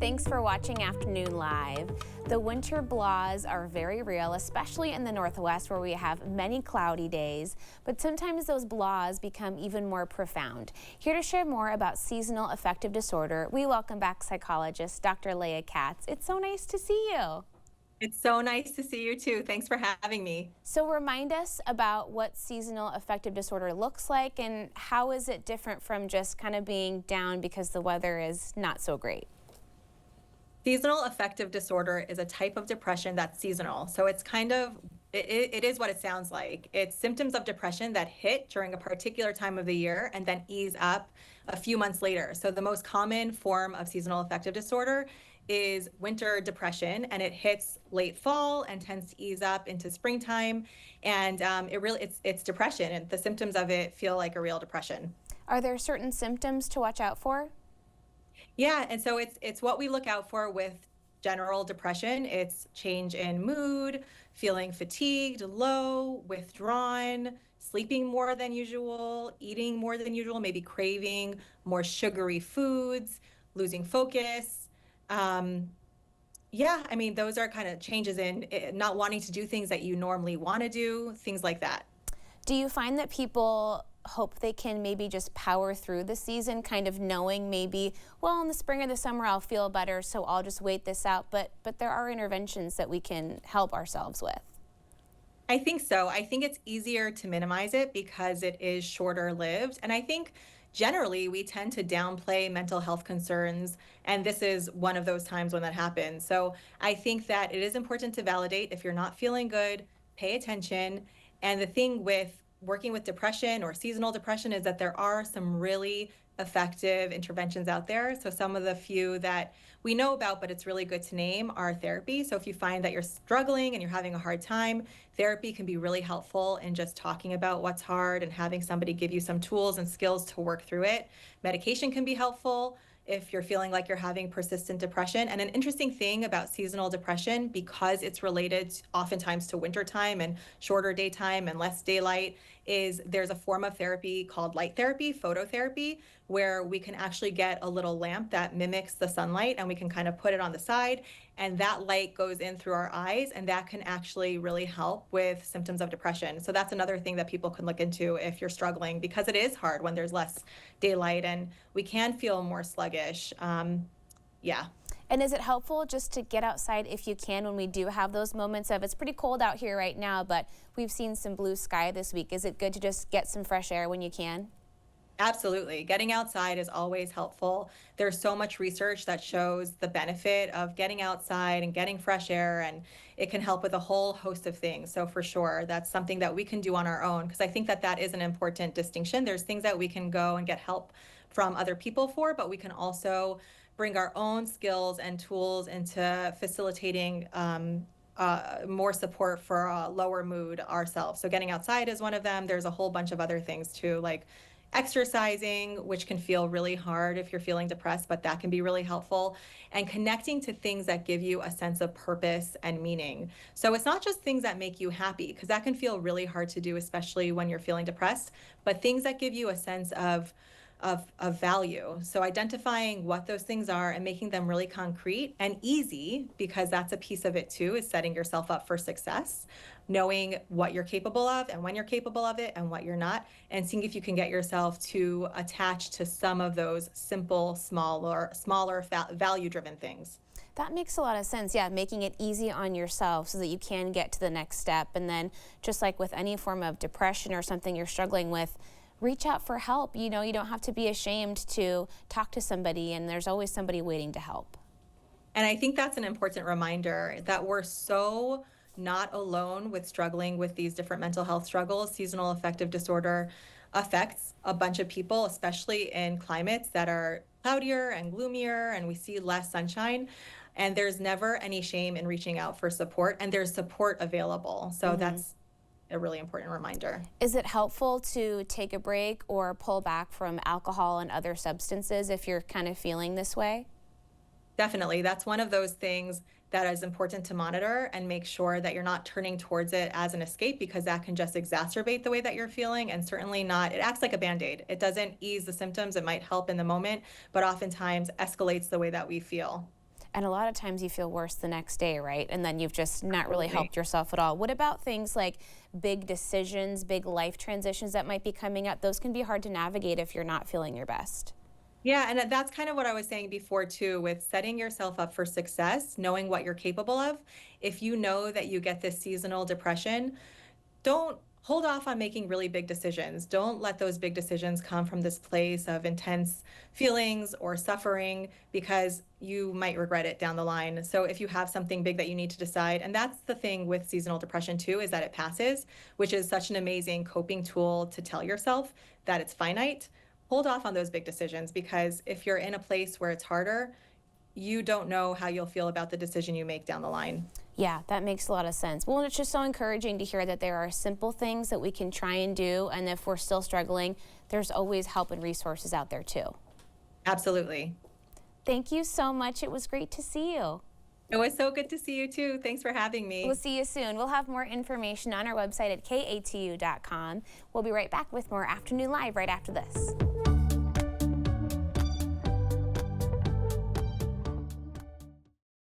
Thanks for watching Afternoon Live. The winter blahs are very real, especially in the Northwest where we have many cloudy days, but sometimes those blahs become even more profound. Here to share more about seasonal affective disorder, we welcome back psychologist Dr. Leah Katz. It's so nice to see you. It's so nice to see you too. Thanks for having me. So remind us about what seasonal affective disorder looks like and how is it different from just kind of being down because the weather is not so great? Seasonal affective disorder is a type of depression that's seasonal. So it's it is what it sounds like. It's symptoms of depression that hit during a particular time of the year and then ease up a few months later. So the most common form of seasonal affective disorder is winter depression, and it hits late fall and tends to ease up into springtime. And it's depression, and the symptoms of it feel like a real depression. Are there certain symptoms to watch out for? Yeah, and so it's what we look out for with general depression. It's change in mood, feeling fatigued, low, withdrawn, sleeping more than usual, eating more than usual, maybe craving more sugary foods, losing focus. Yeah, I mean, those are kind of changes in not wanting to do things that you normally want to do, things like that. Do you find that people hope they can maybe just power through the season, kind of knowing maybe, well, in the spring or the summer I'll feel better, so I'll just wait this out, but there are interventions that we can help ourselves with? I think so. I think it's easier to minimize it because it is shorter lived. And I think generally we tend to downplay mental health concerns. And this is one of those times when that happens. So I think that it is important to validate if you're not feeling good, pay attention. And the thing with working with depression or seasonal depression is that there are some really effective interventions out there. So some of the few that we know about, but it's really good to name, are therapy. So if you find that you're struggling and you're having a hard time, therapy can be really helpful in just talking about what's hard and having somebody give you some tools and skills to work through it. Medication can be helpful if you're feeling like you're having persistent depression. And an interesting thing about seasonal depression, because it's related oftentimes to wintertime and shorter daytime and less daylight, is there's a form of therapy called light therapy, phototherapy, where we can actually get a little lamp that mimics the sunlight and we can kind of put it on the side, and that light goes in through our eyes, and that can actually really help with symptoms of depression. So that's another thing that people can look into if you're struggling, because it is hard when there's less daylight and we can feel more sluggish. Yeah. And is it helpful just to get outside if you can when we do have those moments of it's pretty cold out here right now, but we've seen some blue sky this week? Is it good to just get some fresh air when you can? Absolutely. Getting outside is always helpful. There's so much research that shows the benefit of getting outside and getting fresh air, and it can help with a whole host of things. So for sure, that's something that we can do on our own, because I think that that is an important distinction. There's things that we can go and get help from other people for, but we can also bring our own skills and tools into facilitating more support for a lower mood ourselves. So getting outside is one of them. There's a whole bunch of other things too, like exercising, which can feel really hard if you're feeling depressed, but that can be really helpful, and connecting to things that give you a sense of purpose and meaning. So it's not just things that make you happy, because that can feel really hard to do, especially when you're feeling depressed, but things that give you a sense of value. So identifying what those things are and making them really concrete and easy, because that's a piece of it too, is setting yourself up for success, knowing what you're capable of and when you're capable of it and what you're not, and seeing if you can get yourself to attach to some of those simple, smaller value-driven things. That makes a lot of sense. Yeah, making it easy on yourself so that you can get to the next step. And then just like with any form of depression or something you're struggling with, reach out for help. You know, you don't have to be ashamed to talk to somebody, and there's always somebody waiting to help. And I think that's an important reminder that we're so not alone with struggling with these different mental health struggles. Seasonal affective disorder affects a bunch of people, especially in climates that are cloudier and gloomier, and we see less sunshine. And there's never any shame in reaching out for support, and there's support available. So that's a really important reminder. Is it helpful to take a break or pull back from alcohol and other substances if you're kind of feeling this way? Definitely. That's one of those things that is important to monitor and make sure that you're not turning towards it as an escape, because that can just exacerbate the way that you're feeling, and certainly not, it acts like a Band-Aid. It doesn't ease the symptoms. It might help in the moment, but oftentimes escalates the way that we feel. And a lot of times you feel worse the next day, right? And then you've just not really Absolutely. helped yourself at all. What about things like big decisions, big life transitions that might be coming up? Those can be hard to navigate if you're not feeling your best. Yeah, and that's kind of what I was saying before too, with setting yourself up for success, knowing what you're capable of. If you know that you get this seasonal depression, don't hold off on making really big decisions. Don't let those big decisions come from this place of intense feelings or suffering because you might regret it down the line. So if you have something big that you need to decide, and that's the thing with seasonal depression too, is that it passes, which is such an amazing coping tool to tell yourself that it's finite. Hold off on those big decisions because if you're in a place where it's harder, you don't know how you'll feel about the decision you make down the line. Yeah, that makes a lot of sense. Well, it's just so encouraging to hear that there are simple things that we can try and do. And if we're still struggling, there's always help and resources out there too. Absolutely. Thank you so much. It was great to see you. It was so good to see you too. Thanks for having me. We'll see you soon. We'll have more information on our website at katu.com. We'll be right back with more Afternoon Live right after this.